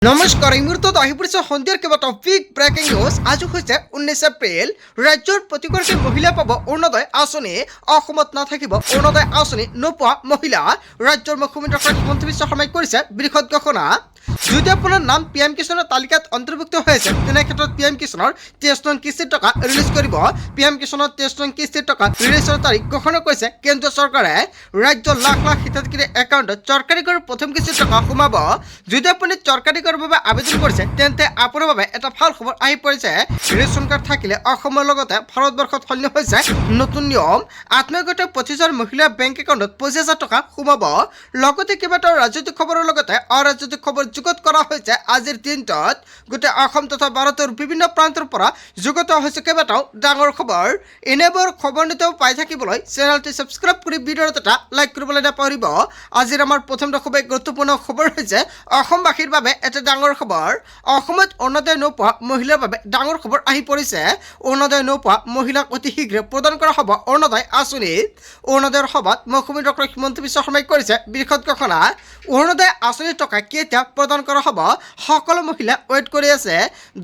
নমস্কাৰ এই মুহূৰ্তত আহি পৰিছে সন্ধিয়াৰ কেইবাটাও বিগ ব্ৰেকিং নিউজ। আজি হৈছে 19 এপ্ৰিল। ৰাজ্যৰ প্ৰতিগৰাকী মহিলা পাব অৰুণোদয় আঁচনি। অসমত নাথাকিব অৰুণোদয় আঁচনি নোপোৱা মহিলা। ৰাজ্যৰ মুখ্যমন্ত্ৰী ডক্টৰ হিমন্ত বিশ্ব শৰ্মাই কৰিছে বৃহৎ ঘোষণা। যদি আপোনাৰ নাম পিএম কিষাণৰ তালিকাত অন্তৰ্ভুক্ত হৈছে তেনে ক্ষেত্ৰত পিএম কিষাণৰ 23 নং কিস্তিৰ টকা ৰিলিজ কৰিব। পিএম কিষাণৰ 23 নং কিস্তিৰ টকা ৰিলিজৰ তাৰিখ ঘোষণা কৰিছে কেন্দ্ৰীয় চৰকাৰে। ৰাজ্যৰ লাখ লাখ হিতাধিকাৰীৰ একাউণ্টত চৰকাৰী কৰৰ প্ৰথম কিস্তিৰ টকা সোমাব। যদি আপুনি চৰকাৰী কৰৰ বাবে আবেদন কৰিছে তেন্তে আপোনাৰ বাবে এটা ভাল খবৰ আহি পৰিছে। ৰেচন কাৰ্ড থাকিলে অসমৰ লগতে ভাৰতবৰ্ষত সলনি হৈছে নতুন নিয়ম। আত্মীয়গত 25,000 মহিলাৰ বেংক একাউণ্টত 25,000 টকা সোমাব। লগতে কেইবাটাও ৰাজনৈতিক খবৰৰ লগতে অৰাজনৈতিক খবৰ যুগত কৰা হৈছে আজিৰ দিনটোত। গোটেই অসম তথা ভাৰতৰ বিভিন্ন প্ৰান্তৰ পৰা যুগত হৈছে কেইবাটাও ডাঙৰ খবৰ। এনেবোৰ খবৰ নিতেও পাই থাকিবলৈ চেনেলটি ছাবস্ক্ৰাইব কৰি ভিডিঅ'ত এটা লাইক কৰিবলৈ নাপাহৰিব। আজিৰ আমাৰ প্ৰথমটো খুবেই গুৰুত্বপূৰ্ণ খবৰ হৈছে অসমবাসীৰ বাবে এটা ডাঙৰ খবৰ। অসমত অৰুণোদয় নোপোৱা মহিলাৰ বাবে ডাঙৰ খবৰ আহি পৰিছে। অৰুণোদয় নোপোৱা মহিলাক অতি শীঘ্ৰে প্ৰদান কৰা হ'ব অৰুণোদয় আঁচনি। অৰুণোদয়ৰ সভাত মুখ্যমন্ত্ৰী ডক্টৰ হিমন্ত বিশ্ব শৰ্মাই কৰিছে বৃহৎ ঘোষণা। অৰুণোদয় আঁচনিৰ টকা কেতিয়া প্ৰদান কৰা হ'ব সকলো মহিলা ৱেইট কৰি আছে।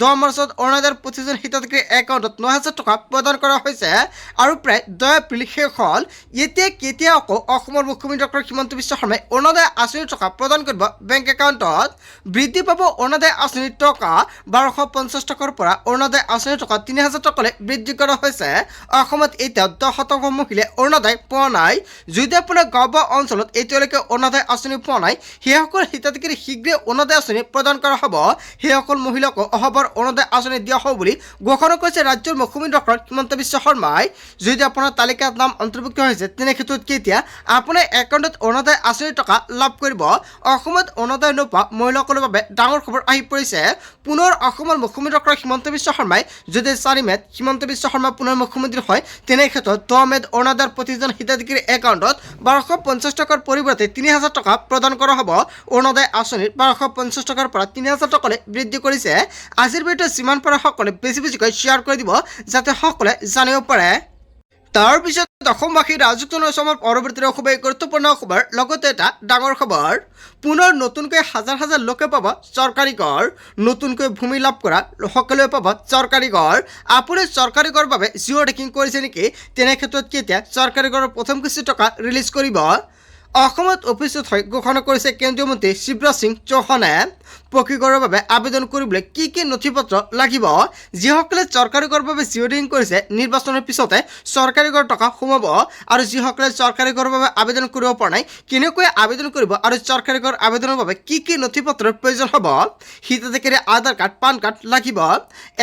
10 মাৰ্চত অৰুণোদয়ৰ 25জন হিতাধিকাৰীৰ একাউণ্টত 9,000 টকা প্ৰদান কৰা হৈছে আৰু প্ৰায় 10 এপ্ৰিল শেষ হ'ল। এতিয়া কেতিয়া আকৌ অসমৰ মুখ্যমন্ত্ৰী ডক্টৰ হিমন্ত বিশ্ব শৰ্মাই অৰুণোদয় আঁচনিৰ টকা প্ৰদান কৰিব বেংক একাউণ্টত। বৃদ্ধি পাব অৰুণোদয় আঁচনিৰ টকা। 1250 টকাৰ পৰা অৰুণোদয় আঁচনিৰ টকা 3,000 টকালৈ বৃদ্ধি কৰা হৈছে। অসমত এতিয়াও 10% মহিলাই অৰুণোদয় পোৱা নাই। যদি আপোনাৰ গাঁও বা অঞ্চলত এতিয়ালৈকে অৰুণোদয় আঁচনি পোৱা নাই সেইসকল হিতাধিকাৰী শীঘ্ৰে অৰুণোদয় আঁচনি প্ৰদান কৰা হ'ব। সেইসকল মহিলাকো অহাবাৰ অৰুণোদয় আঁচনি দিয়া হ'ব বুলি ঘোষণা কৰিছে ৰাজ্যৰ মুখ্যমন্ত্ৰী ডক্টৰ হিমন্ত বিশ্ব শৰ্মাই। যদি আপোনাৰ তালিকাত নাম অন্তৰ্ভুক্ত হৈছে তেনে ক্ষেত্ৰত কেতিয়া আপোনাৰ একাউণ্টত অৰুণোদয় আঁচনিৰ টকা লাভ কৰিব। অসমত অৰুণোদয় নোপোৱা মহিলাসকলৰ বাবে ডাঙৰ খবৰ আহি পৰিছে। পুনৰ অসমৰ মুখ্যমন্ত্ৰী ডক্টৰ হিমন্ত বিশ্ব শৰ্মাই যদি 4 মে'ত হিমন্ত বিশ্ব শৰ্মা পুনৰ মুখ্যমন্ত্ৰী হয় তেনে ক্ষেত্ৰত 10 মে'ত অৰুণোদয়ৰ প্ৰতিজন হিতাধিকাৰীৰ একাউণ্টত 1250 টকাৰ পৰিৱৰ্তে 3,000 টকা প্ৰদান কৰা হ'ব। অৰুণোদয় আঁচনিৰ 1250 টকাৰ পৰা 3,000 টকালৈ বৃদ্ধি কৰিছে। আজিৰ ভিডিঅ'ত যিমান পাৰে সকলোৱে বেছিকৈ শ্বেয়াৰ কৰি দিব যাতে সকলোৱে জানিব পাৰে। তাৰপিছত অসমবাসীৰ ৰাজকীয় অসমৰ পৰৱৰ্তী খুবেই গুৰুত্বপূৰ্ণ খবৰ লগতে এটা ডাঙৰ খবৰ। পুনৰ নতুনকৈ হাজাৰ হাজাৰ লোকে পাব চৰকাৰী ঘৰ। নতুনকৈ ভূমি লাভ কৰা সকলোৱে পাব চৰকাৰী ঘৰ। আপুনি চৰকাৰী ঘৰৰ বাবে জিঅ' টেকিং কৰিছে নেকি তেনে ক্ষেত্ৰত কেতিয়া চৰকাৰী ঘৰৰ প্ৰথম কিস্তি টকা ৰিলিজ কৰিব। অসমত উপস্থিত হৈ ঘোষণা কৰিছে কেন্দ্ৰীয় মন্ত্ৰী শিৱৰাজ সিং চৌহানে। পকী ঘৰৰ বাবে আবেদন কৰিবলৈ কি কি নথি পত্ৰ লাগিব। যিসকলে চৰকাৰী ঘৰৰ বাবে জিঅ' টেকিং কৰিছে নিৰ্বাচনৰ পিছতে চৰকাৰী ঘৰ টকা সোমাব আৰু যিসকলে চৰকাৰী ঘৰৰ বাবে আবেদন কৰিব পৰা নাই কেনেকৈ আবেদন কৰিব আৰু চৰকাৰী ঘৰ আবেদনৰ বাবে কি কি নথি পত্ৰৰ প্ৰয়োজন হ'ব। হিতাধিকাৰী আধাৰ কাৰ্ড পান কাৰ্ড লাগিব।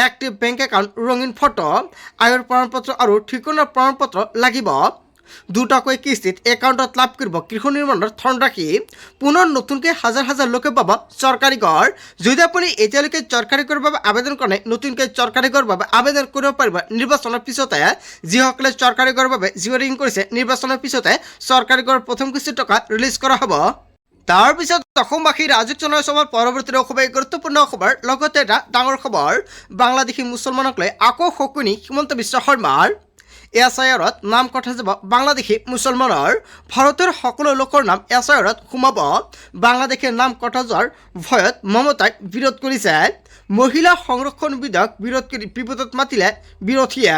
এক্টিভ বেংক একাউণ্ট ৰঙীন ফটো আয়ৰ প্ৰমাণপত্ৰ আৰু ঠিকনাৰ প্ৰমাণপত্ৰ লাগিব। দুটাকৈ কিস্তিত একাউণ্টত লাভ কৰিব গৃহ নিৰ্মাণৰ ধনৰাশি। পুনৰ নতুনকৈ হাজাৰ হাজাৰ লোকে পাব চৰকাৰী ঘৰ। যদি আপুনি এতিয়ালৈকে চৰকাৰী ঘৰৰ বাবে আবেদন কৰা নাই নতুনকৈ চৰকাৰী ঘৰৰ বাবে আবেদন কৰিব পাৰিব নিৰ্বাচনৰ পিছতে। যিসকলে চৰকাৰী ঘৰৰ বাবে জিঅ' টেকিং কৰিছে নিৰ্বাচনৰ পিছতে চৰকাৰী ঘৰৰ প্ৰথম কিস্তিৰ টকা ৰিলিজ কৰা হ'ব। তাৰপিছত অসমবাসীৰ ৰাজকীয় অসমৰ পৰৱৰ্তী খুবেই গুৰুত্বপূৰ্ণ খবৰ লগতে এটা ডাঙৰ খবৰ। বাংলাদেশী মুছলমানক লৈ আকৌ শকুনি হিমন্ত বিশ্ব শৰ্মাৰ। এছআইআৰত নাম কটা যাব বাংলাদেশী মুছলমানৰ। ভাৰতৰ সকলো লোকৰ নাম এছআইআৰত সোমাব। বাংলাদেশৰ নাম কটা যোৱাৰ ভয়ত মমতাই বিৰোধ কৰিছে। মহিলা সংৰক্ষণ বিধেয়ক বিৰোধ কৰি বিপদত মাতিলে বিৰোধীয়ে।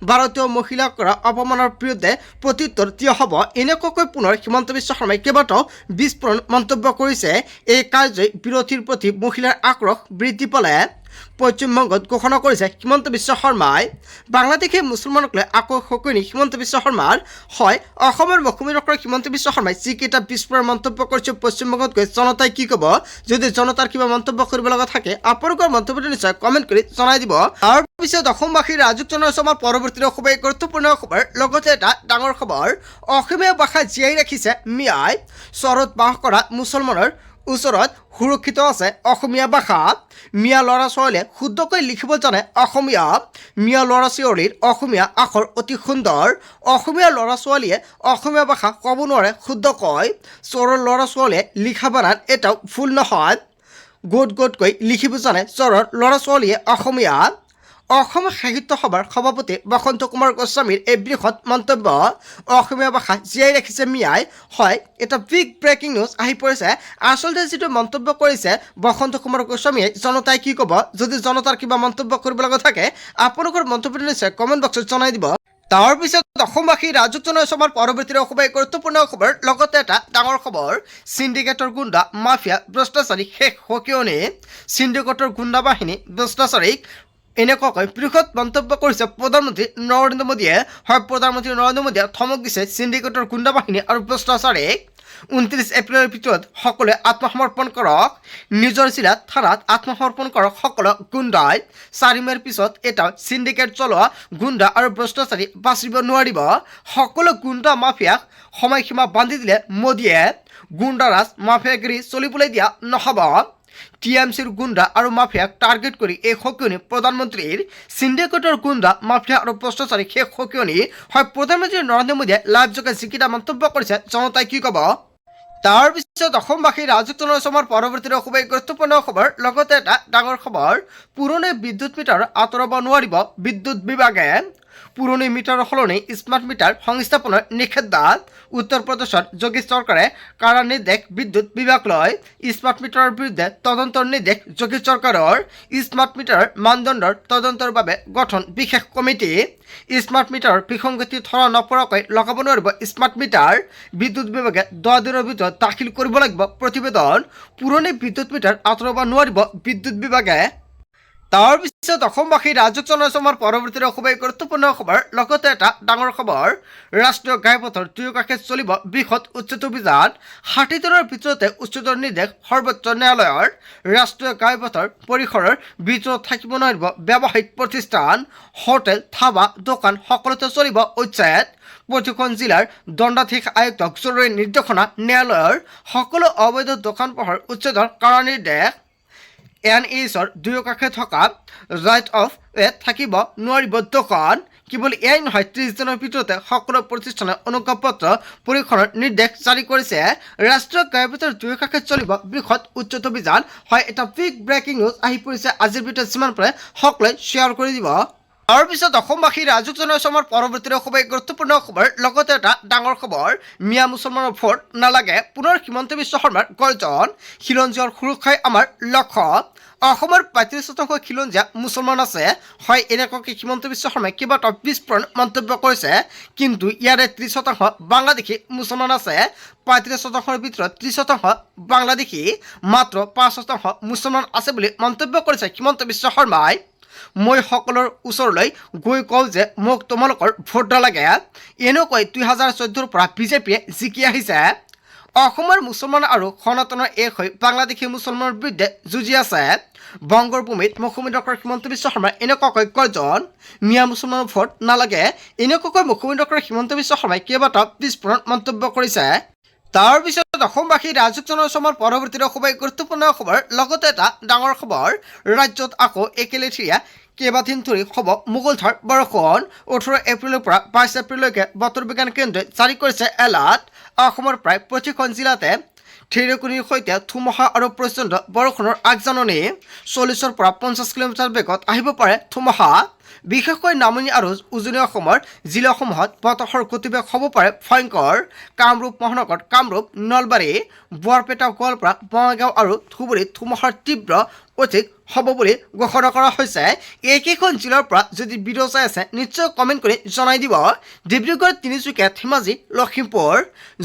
ভাৰতীয় মহিলাক কৰা অপমানৰ বিৰুদ্ধে প্ৰত্যুত্তৰ দিয়া হ'ব এনেকুৱাকৈ পুনৰ হিমন্ত বিশ্ব শৰ্মাই কেইবাটাও বিস্ফোৰণ মন্তব্য কৰিছে। এই কাৰ্যই বিৰোধীৰ প্ৰতি মহিলাৰ আক্ৰোশ বৃদ্ধি পালে। পশ্চিমবংগত ঘোষণা কৰিছে হিমন্ত বিশ্ব শৰ্মাই। বাংলাদেশী মুছলমানক লৈ আকৌ শকুনি হিমন্ত বিশ্ব শৰ্মাৰ। হয়, অসমৰ মুখ্যমন্ত্ৰী ডক্টৰ হিমন্ত বিশ্ব শৰ্মাই যিকেইটা বিস্ফোৰণ মন্তব্য কৰিছে পশ্চিমবংগত গৈ জনতাই কি ক'ব। যদি জনতাৰ কিবা মন্তব্য কৰিব লগা থাকে আপোনালোকৰ মন্তব্যটো নিশ্চয় কমেণ্ট কৰি জনাই দিব। তাৰপিছত অসমবাসীৰ ৰাজকীয় অসমৰ পৰৱৰ্তী খুবেই গুৰুত্বপূৰ্ণ খবৰ লগতে এটা ডাঙৰ খবৰ। অসমীয়া ভাষা জীয়াই ৰাখিছে মিয়াই। চহৰত বাস কৰা মুছলমানৰ ওচৰত সুৰক্ষিত আছে অসমীয়া ভাষা। মিয়া ল'ৰা ছোৱালীয়ে শুদ্ধকৈ লিখিব জানে অসমীয়া। মিয়া ল'ৰা ছোৱালীৰ অসমীয়া আখৰ অতি সুন্দৰ। অসমীয়া ল'ৰা ছোৱালীয়ে অসমীয়া ভাষা ক'ব নোৱাৰে শুদ্ধকৈ। চহৰৰ ল'ৰা ছোৱালীয়ে লিখা বানান এটাও ভুল নহয়। গোট গোটকৈ লিখিব জানে চহৰৰ ল'ৰা ছোৱালীয়ে অসমীয়া। অসম সাহিত্য সভাৰ সভাপতি বসন্ত কুমাৰ গোস্বামীৰ এই বৃহৎ মন্তব্য অসমীয়া ভাষা জীয়াই ৰাখিছে মিয়াই হয় এটা বিগ ব্ৰেকিং নিউজ আহি পৰিছে আচলতে যিটো মন্তব্য কৰিছে বসন্ত কুমাৰ গোস্বামীয়ে জনতাই কি ক'ব যদি জনতাৰ কিবা মন্তব্য কৰিব লগা থাকে আপোনালোকৰ মন্তব্যটো নিশ্চয় কমেণ্ট বক্সত জনাই দিব তাৰ পিছত অসমবাসী ৰাজুক জনাইছে আমাৰ পৰৱৰ্তী খুবেই গুৰুত্বপূৰ্ণ খবৰ লগতে এটা ডাঙৰ খবৰ সিন্ডিকেটৰ গুণ্ডা মাফিয়া ভ্ৰষ্টাচাৰী শেষ হকিয়নি সিন্ডিকেটৰ গুণ্ডা বাহিনী ভ্ৰষ্টাচাৰীক এনেকুৱাকৈ বৃহৎ মন্তব্য কৰিছে প্ৰধানমন্ত্ৰী নৰেন্দ্ৰ মোদীয়ে হয় প্ৰধানমন্ত্ৰী নৰেন্দ্ৰ মোদীয়ে ধমক দিছে সিন্ডিকেটৰ গুণ্ডা বাহিনী আৰু ভ্ৰষ্টাচাৰীক 29 এপ্ৰিলৰ ভিতৰত সকলোৱে আত্মসমৰ্পণ কৰক নিজৰ জিলাত থানাত আত্মসমৰ্পণ কৰক সকলো গুণ্ডাই 4 মেৰ পিছত এটা সিন্ডিকেট চলোৱা গুণ্ডা আৰু ভ্ৰষ্টাচাৰী বাচিব নোৱাৰিব সকলো গুণ্ডা মাফিয়াক সময়সীমা বান্ধি দিলে মোদীয়ে গুণ্ডাৰাজ মাফিয়াগিৰি চলিবলৈ দিয়া নহ'ব টিএমসিৰ গুণ্ডা আৰু মাফিয়াক টাৰ্গেট কৰি এই সকিয়নি প্ৰধানমন্ত্ৰীৰ সিন্ডিকেটৰ গুণ্ডা মাফিয়া আৰু ভ্ৰষ্টাচাৰী শেষ সকিয়নি হয় প্ৰধানমন্ত্ৰী নৰেন্দ্ৰ মোদীয়ে লাইভ যোগে যিকেইটা মন্তব্য কৰিছে জনতাই কি ক'ব তাৰ পিছত অসমবাসী ৰাজুক জনসমাৰ পৰৱৰ্তী খুবেই গুৰুত্বপূৰ্ণ খবৰ লগতে এটা ডাঙৰ খবৰ পুৰণি বিদ্যুৎ মিটাৰ আঁতৰাব নোৱাৰিব বিদ্যুৎ বিভাগে পুৰণি মিটাৰৰ সলনি স্মাৰ্ট মিটাৰ সংস্থাপনৰ নিষেধাজ্ঞা উত্তৰ প্ৰদেশৰ যোগী চৰকাৰে কাৰা নিৰ্দেশ বিদ্যুৎ বিভাগলৈ স্মাৰ্ট মিটাৰৰ বিৰুদ্ধে তদন্তৰ নিৰ্দেশ যোগী চৰকাৰৰ স্মাৰ্ট মিটাৰৰ মানদণ্ডৰ তদন্তৰ বাবে গঠন বিশেষ কমিটি স্মাৰ্ট মিটাৰৰ বিসংগতি ধৰা নপৰাকৈ লগাব নোৱাৰিব স্মাৰ্ট মিটাৰ বিদ্যুৎ বিভাগে 10 দিনৰ ভিতৰত দাখিল কৰিব লাগিব প্ৰতিবেদন পুৰণি বিদ্যুৎ মিটাৰ আঁতৰাব নোৱাৰিব বিদ্যুৎ বিভাগে তাৰ পিছত অসমবাসী ৰাজুক জনসমাৰ পৰৱৰ্তী খুবেই গুৰুত্বপূৰ্ণ খবৰ লগতে এটা ডাঙৰ খবৰ ৰাষ্ট্ৰীয় ঘাইপথৰ দুয়োকাষে চলিব বৃহৎ উচ্ছেদ অভিযান 60 দিনৰ ভিতৰতে উচ্ছেদৰ নিৰ্দেশ সৰ্বোচ্চ ন্যায়ালয়ৰ ৰাষ্ট্ৰীয় ঘাইপথৰ পৰিসৰৰ ভিতৰত থাকিব নোৱাৰিব ব্যৱসায়িক প্ৰতিষ্ঠান হোটেল ধাবা দোকান সকলোতে চলিব উচ্ছেদ প্ৰতিখন জিলাৰ দণ্ডাধীশ আয়ুক্তক জৰুৰী নিৰ্দেশনা ন্যায়ালয়ৰ সকলো অবৈধ দোকান পোহাৰ উচ্ছেদৰ কাৰা নিৰ্দেশ NESৰ দুয়োকাষে থকা ৰাইট অফ ৱে থাকিব নোৱাৰিব দোকান কেৱল এয়াই নহয় 30 দিনৰ ভিতৰতে সকলো প্ৰতিষ্ঠানে অনুজ্ঞাপত্ৰ পৰীক্ষণৰ নিৰ্দেশ জাৰি কৰিছে ৰাষ্ট্ৰীয় ঘাইপথৰ দুয়োকাষে চলিব বৃহৎ উচ্ছেদ অভিযান হয় এটা বিগ ব্ৰেকিং নিউজ আহি পৰিছে আজিৰ ভিডিঅ'ত যিমান পাৰে সকলোৱে শ্বেয়াৰ কৰি দিব তাৰ পিছত অসমবাসী ৰাজুক জনসমাৰ পৰৱৰ্তী খুবেই গুৰুত্বপূৰ্ণ খবৰ লগতে এটা ডাঙৰ খবৰ মিয়া মুছলমানৰ ভোট নালাগে পুনৰ হিমন্ত বিশ্ব শৰ্মাৰ গৰ্জন খিলঞ্জীয়াৰ সুৰক্ষাই আমাৰ লক্ষ্য অসমৰ 35% খিলঞ্জীয়া মুছলমান আছে হয় এনেকুৱাকৈ হিমন্ত বিশ্ব শৰ্মাই কেইবাটাও বিস্ফোৰণ মন্তব্য কৰিছে কিন্তু ইয়াৰে 30% বাংলাদেশী মুছলমান আছে 35%ৰ ভিতৰত 30% বাংলাদেশী মাত্ৰ 5% মুছলমান আছে বুলি মন্তব্য কৰিছে হিমন্ত বিশ্ব শৰ্মাই মই সকলৰ ওচৰলৈ গৈ কওঁ যে মোক তোমালোকৰ ভোট নালাগে এনেকৈ 2014ৰ পৰা বিজেপিয়ে জিকি আহিছে অসমৰ মুছলমান আৰু সনাতনৰ এক হৈ বাংলাদেশী মুছলমানৰ বিৰুদ্ধে যুঁজি আছে বংগৰ ভূমিত মুখ্যমন্ত্ৰী ডক্টৰ হিমন্ত বিশ্ব শৰ্মাই এনেকুৱাকৈ গৰ্জন মিয়া মুছলমানৰ ভোট নালাগে এনেকুৱাকৈ মুখ্যমন্ত্ৰী ডক্টৰ হিমন্ত বিশ্ব শৰ্মাই কেইবাটাও বিস্ফোৰণ মন্তব্য কৰিছে তাৰ পিছত অসমবাসী ৰাজুক জনসমাৰ পৰৱৰ্তী খুবেই গুৰুত্বপূৰ্ণ খবৰ লগতে এটা ডাঙৰ খবৰ ৰাজ্যত আকৌ একেলেঠীয়া কেইবাদিন ধৰি হ'ব মুগলধাৰ বৰষুণ 18 এপ্ৰিলৰ পৰা 22 এপ্ৰিললৈকে বতৰ বিজ্ঞান কেন্দ্ৰই জাৰি কৰিছে এলাৰ্ট অসমৰ প্ৰায় প্ৰতিখন জিলাতে ঢেৰেকনিৰ সৈতে ধুমুহা আৰু প্ৰচণ্ড বৰষুণৰ আগজাননী 40ৰ পৰা 50 কিলোমিটাৰ বেগত আহিব পাৰে ধুমুহা বিশেষকৈ নামনি আৰু উজনি অসমৰ জিলাসমূহত বতাহৰ গতিবেগ হ'ব পাৰে ভয়ংকৰ কামৰূপ মহানগৰ কামৰূপ নলবাৰী বৰপেটা গোৱালপাৰা বঙাইগাঁও আৰু ধুবুৰীত ধুমুহাৰ তীব্ৰ অধিক হ'ব বুলি ঘোষণা কৰা হৈছে এইকেইখন জিলাৰ পৰা যদি ভিডিঅ' চাই আছে নিশ্চয় কমেণ্ট কৰি জনাই দিব ডিব্ৰুগড় তিনিচুকীয়া ধেমাজি লখিমপুৰ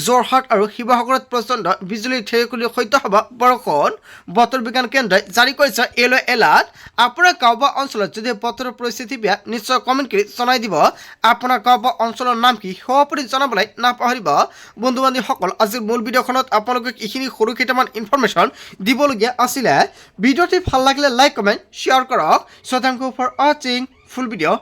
যোৰহাট আৰু শিৱসাগৰত প্ৰচণ্ড বিজুলী ঢেৰেকনিৰ সৈতে হ'ব বৰষুণ বতৰ বিজ্ঞান কেন্দ্ৰই জাৰি কৰিছে য়েলো এলাৰ্ট আপোনাৰ গাঁও বা অঞ্চলত যদি বতৰৰ পৰিস্থিতি বেয়া নিশ্চয় কমেণ্ট কৰি জনাই দিব আপোনাৰ গাঁও বা অঞ্চলৰ নাম কি সপৰি জনাবলৈ নাপাহৰিব বন্ধু বান্ধৱীসকল আজিৰ মূল ভিডিঅ'খনত আপোনালোকক এইখিনি সৰু কেইটামান ইনফৰমেশ্যন দিবলগীয়া আছিলে ভিডিঅ'টি ভাল লাগিলে লাইক কমেণ্ট শ্বেয়াৰ কৰক so thank you for watching full video